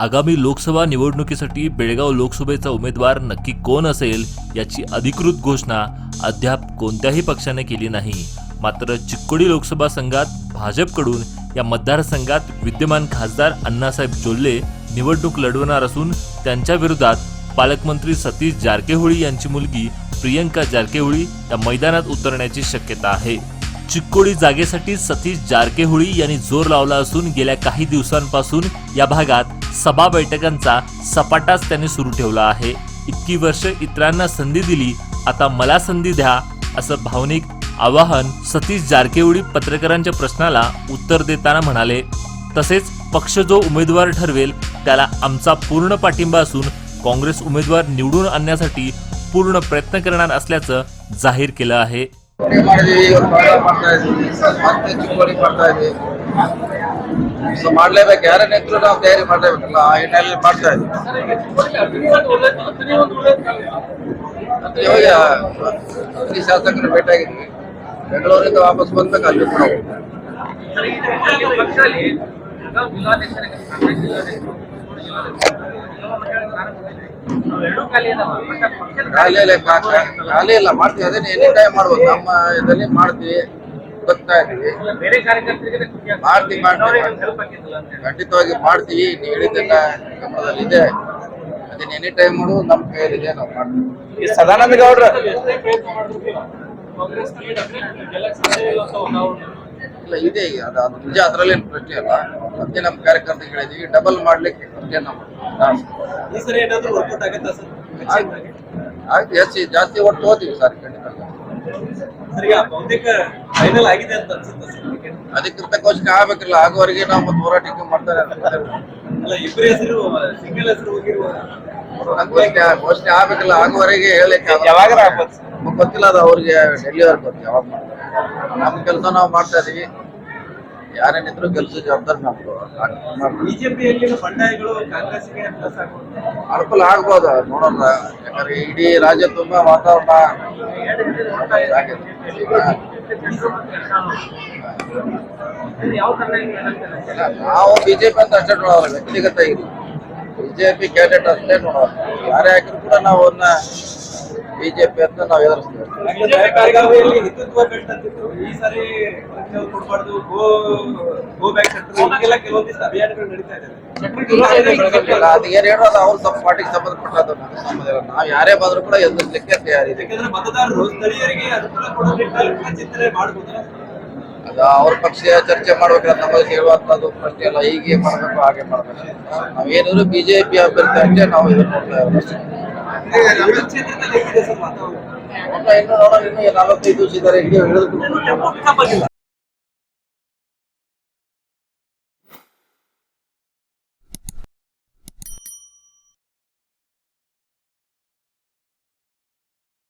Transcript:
आगामी लोकसभा निवडणुकीसाठी बेळगाव लोकसभेचा उमेदवार नक्की कोण असेल याची अधिकृत घोषणा अद्याप कोणत्याही पक्षाने केली नाही. मात्र चिक्कोडी लोकसभा संघात भाजपकडून या मतदारसंघात विद्यमान खासदार अण्णासाहेब जोल्ले निवडणूक लढवणार असून त्यांच्या विरोधात पालकमंत्री सतीश जारकेहोळी यांची मुलगी प्रियंका जारकेहोळी या मैदानात उतरण्याची शक्यता आहे. चिक्कोडी जागेसाठी सतीश जारकेहोळी यांनी जोर लावला असून गेल्या काही दिवसांपासून या भागात सभा बैठकांचा सपाटाच त्यांनी सुरू ठेवला आहे. इतकी वर्ष इतरांना संधी दिली, आता मला संधी द्या असं भावनिक आवाहन सतीश जारकेहोळी पत्रकारांच्या प्रश्नाला उत्तर देताना म्हणाले. तसेच पक्ष जो उमेदवार ठरवेल त्याला आमचा पूर्ण पाठिंबा असून काँग्रेस उमेदवार निवडून आणण्यासाठी पूर्ण प्रयत्न करणार असल्याचं जाहीर केलं आहे. ಮಾಡಲೇಬೇಕು ಯಾರನ್ನ ಇದ್ರು ನಾವು ತಯಾರಿ ಮಾಡಲೇಬೇಕಲ್ಲ ಆ ಹಿನ್ನೆಲೆಯಲ್ಲಿ ಮಾಡ್ತಾ ಇದ್ದೀವಿ. ಇವಾಗ ಶಾಸಕರು ಭೇಟಿಯಾಗಿದ್ವಿ, ಬೆಂಗಳೂರಿಂದ ವಾಪಸ್ ಬಂದಾಗ ಅಲ್ಲಿ ಕೂಡ ಖಾಲಿ ಇಲ್ಲ ಮಾಡ್ತೀವಿ. ಅದನ್ನ ಎನಿ ಟೈಮ್ ಮಾಡ್ಬೋದು, ನಮ್ಮ ಇದರಲ್ಲಿ ಮಾಡ್ತೀವಿ, ಗೊತ್ತಾ ಇದೀವಿ, ಮಾಡ್ತೀವಿ ಖಂಡಿತವಾಗಿ ಮಾಡ್ತೀವಿ. ನೀವು ಹೇಳಿದ್ದೆಲ್ಲ ಗಮನದಲ್ಲಿ ಇದೆ, ಅದನ್ನ ಎನಿ ಟೈಮ್ ಮಾಡೋದು ನಮ್ಮ ಕೈಯಲ್ಲಿದೆ, ನಾವು ಮಾಡ್ತೀವಿ. ಸದಾನಂದ ಗೌಡ್ರ ಇಲ್ಲ ಇದೆ, ಅದು ನಿಜ, ಅದರಲ್ಲಿ ಏನು ಪ್ರಶ್ನೆ ಇಲ್ಲ. ಮತ್ತೆ ನಮ್ಮ ಕಾರ್ಯಕರ್ತರಿಗೆ ಹೇಳಿದೀವಿ, ಡಬಲ್ ಮಾಡ್ಲಿಕ್ಕೆ ಅಷ್ಟೇ ನಮ್ಮ ಈ ಸರಿ ಏನಾದ್ರು ವರ್ಕೌಟ್ ಆಗುತ್ತಾ ಸರ್? ಆಯ್ತು, ಜಾಸ್ತಿ ಒಟ್ಟು ಹೋಗ್ತೀವಿ ಸರ್, ಖಂಡಿತ. ಸರಿ, ಬಹುತೇಕ ಫೈನಲ್ ಆಗಿದೆ ಅಂತ ಅನ್ಸುತ್ತೆ. ಅಧಿಕೃತ ಘೋಷಣೆ ಆಗ್ಬೇಕಿಲ್ಲ, ಆಗುವವರೆಗೆ ನಾವು ಮತ್ತೆ ಹೋರಾಟಕ್ಕೆ ಮಾಡ್ತಾರೆ. ಅಲ್ಲ, ಇಬ್ಬರ ಹೆಸರು ಸಿಂಗಲ್ ಹೆಸರು ಹೋಗಿರುವ ಘೋಷಣೆ ಆಗ್ಬೇಕಿಲ್ಲ, ಆಗುವವರೆಗೆ ಹೇಳಿಕ್ಕೆ ಯಾವಾಗ ಆಗ್ಬೋದು ಗೊತ್ತಿಲ್ಲ. ಅದು ಅವ್ರಿಗೆ ಡೆಲ್ಲಿವರೆಗೆ ಗೊತ್ತು ಯಾವಾಗ ಮಾಡ್ತಾರೆ. ನಮ್ಮ ಕೆಲಸ ನಾವು ಮಾಡ್ತಾ ಇದೀವಿ, ಯಾರೇನಿದ್ರು ಕೆಲಸ ಜವಾಬ್ದಾರಿ ನಮ್ದು. ಬಿಜೆಪಿಯಲ್ಲಿ ಬಂಡಾಯಗಳು ಕಾಂಗ್ರೆಸ್ಗೆ ಪ್ಲಸ್ ಆಗ್ಬೋದು, ಅನುಕೂಲ ಆಗ್ಬೋದು, ನೋಡೋಣ. ಯಾಕಂದ್ರೆ ಇಡೀ ರಾಜ್ಯ ತುಂಬಾ ವಾತಾವರಣ ನಾವು ಬಿಜೆಪಿ ಅಂತ ಅಷ್ಟೇ ನೋಡೋಲ್ಲ, ವ್ಯಕ್ತಿಗತ ಇಲ್ಲ, ಬಿಜೆಪಿ ಕ್ಯಾಂಡಿಡೇಟ್ ಅಷ್ಟೇ ನೋಡೋಲ್ಲ. ಯಾರೇ ಹಾಕಿದ್ರು ಕೂಡ ನಾವು ಅವ್ರನ್ನ ಬಿಜೆಪಿ ಅಂತ ನಾವು ಎದುರಿಸ್ತೇವೆ. ಹಿಂದುತ್ವ ಬೆಟ್ಟಂತಿತ್ತು, ಈ ಸಾರಿ ಕೊಡಬಾರ್ದು, ಗೋ ಬ್ಯಾಕ್ ಸೆಂಟರ್ ಕೆಲವೊಂದಿಷ್ಟು ಅಭಿಯಾನಗಳು ನಡೀತಾ ಇದೆ. ಅದು ಏನ್ ಹೇಳೋದು ಅವ್ರ ತಮ್ಮ ಪಾರ್ಟಿಗೆ ಸಂಬಂಧಪಟ್ಟದ್ದು, ನಮಗೆ ಸಂಬಂಧ ಇಲ್ಲ. ನಾವು ಯಾರೇ ಬಂದ್ರು ಕೂಡ ಎದುರಿಸಲಿಕ್ಕೆ ತಯಾರಿದೆ. ಯಾಕಂದ್ರೆ ಮತದಾರರು ಸ್ಥಳೀಯರಿಗೆ ಅನುಕೂಲ ಕೊಡೋ ನಿಟ್ಟಿನಲ್ಲಿ ಚಿಂತನೆ ಮಾಡಬಹುದು. ಅದು ಅವ್ರ ಪಕ್ಷ ಚರ್ಚೆ ಮಾಡ್ಬೇಕಂತ ನಮಗೆ ಹೇಳುವಂತದ್ದು ಪ್ರಶ್ನೆ ಇಲ್ಲ. ಹೀಗೆ ಮಾಡ್ಬೇಕು, ಹಾಗೆ ಮಾಡ್ಬೇಕು. ನಾವೇನಾದ್ರು ಬಿಜೆಪಿ ಅಭ್ಯರ್ಥಿ ಅಷ್ಟೇ ನಾವು ಇದನ್ನ ನೋಡ್ತಾ ಇರೋದು. ಕ್ಷೇತ್ರದಲ್ಲಿ ಹೇಗಿದೆ ಸರ್ ವಾತಾವರಣ? ಇನ್ನು ನೋಡೋಣ, ಇನ್ನು 45 ದಿವಸ ಇದ್ದಾರೆ, ಹಿಂಗೆ ಹೇಳಿದ್ರು